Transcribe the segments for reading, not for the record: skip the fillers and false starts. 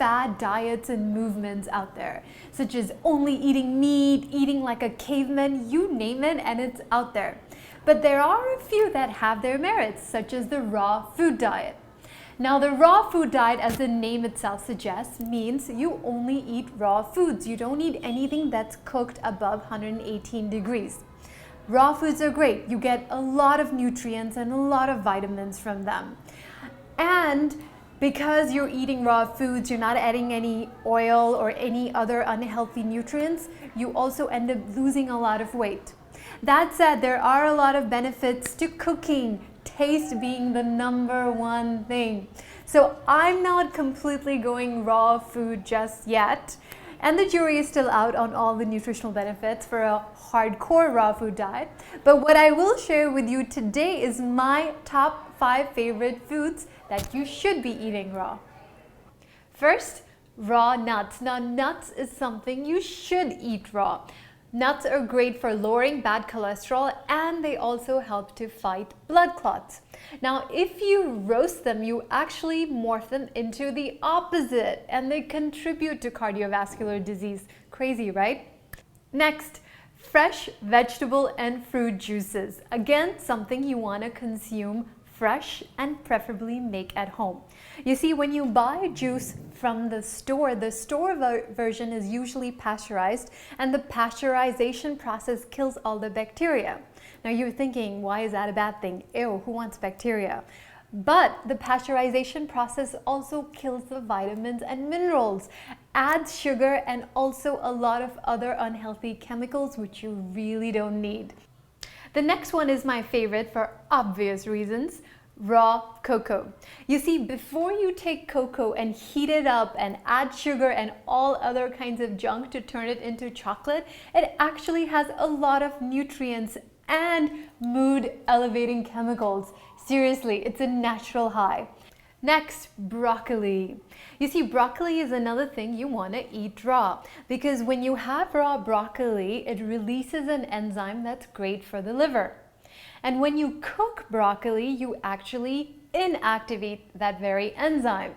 fad diets and movements out there, such as only eating meat, eating like a caveman, you name it, and it's out there. But there are a few that have their merits, such as the raw food diet. Now, the raw food diet, as the name itself suggests, means you only eat raw foods. You don't eat anything that's cooked above 118 degrees. Raw foods are great. You get a lot of nutrients and a lot of vitamins from them. And because you're eating raw foods, you're not adding any oil or any other unhealthy nutrients, you also end up losing a lot of weight. That said, there are a lot of benefits to cooking, taste being the #1 thing. So I'm not completely going raw food just yet. And the jury is still out on all the nutritional benefits for a hardcore raw food diet. But what I will share with you today is my top 5 favorite foods that you should be eating raw. First, raw nuts. Now, nuts is something you should eat raw. Nuts are great for lowering bad cholesterol, and they also help to fight blood clots. Now, if you roast them, you actually morph them into the opposite, and they contribute to cardiovascular disease. Crazy, right? Next, fresh vegetable and fruit juices. Again, something you want to consume fresh and preferably make at home. You see, when you buy juice from the store version is usually pasteurized, and the pasteurization process kills all the bacteria. Now you're thinking, why is that a bad thing? Ew, who wants bacteria? But the pasteurization process also kills the vitamins and minerals, adds sugar, and also a lot of other unhealthy chemicals which you really don't need. The next one is my favorite for obvious reasons: raw cocoa. You see, before you take cocoa and heat it up and add sugar and all other kinds of junk to turn it into chocolate, it actually has a lot of nutrients and mood elevating chemicals. Seriously, it's a natural high. Next, broccoli. You see, broccoli is another thing you want to eat raw, because when you have raw broccoli, it releases an enzyme that's great for the liver. And when you cook broccoli, you actually inactivate that very enzyme.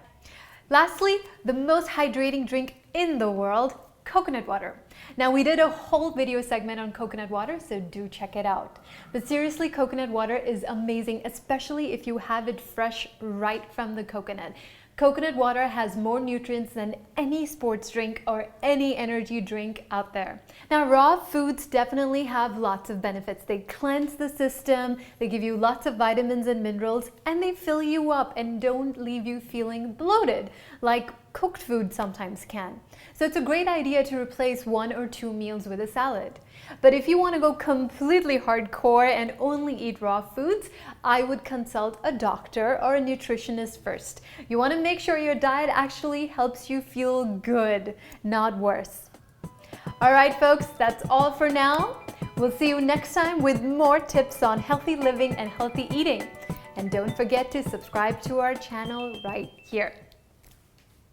Lastly, the most hydrating drink in the world, coconut water. Now, we did a whole video segment on coconut water, so do check it out. But seriously, coconut water is amazing, especially if you have it fresh right from the coconut. Coconut water has more nutrients than any sports drink or any energy drink out there. Now, raw foods definitely have lots of benefits. They cleanse the system, they give you lots of vitamins and minerals, and they fill you up and don't leave you feeling bloated like cooked food sometimes can. So it's a great idea to replace 1 or 2 meals with a salad. But if you want to go completely hardcore and only eat raw foods, I would consult a doctor or a nutritionist first. You want to make sure your diet actually helps you feel good, not worse. All right, folks, that's all for now. We'll see you next time with more tips on healthy living and healthy eating. And don't forget to subscribe to our channel right here.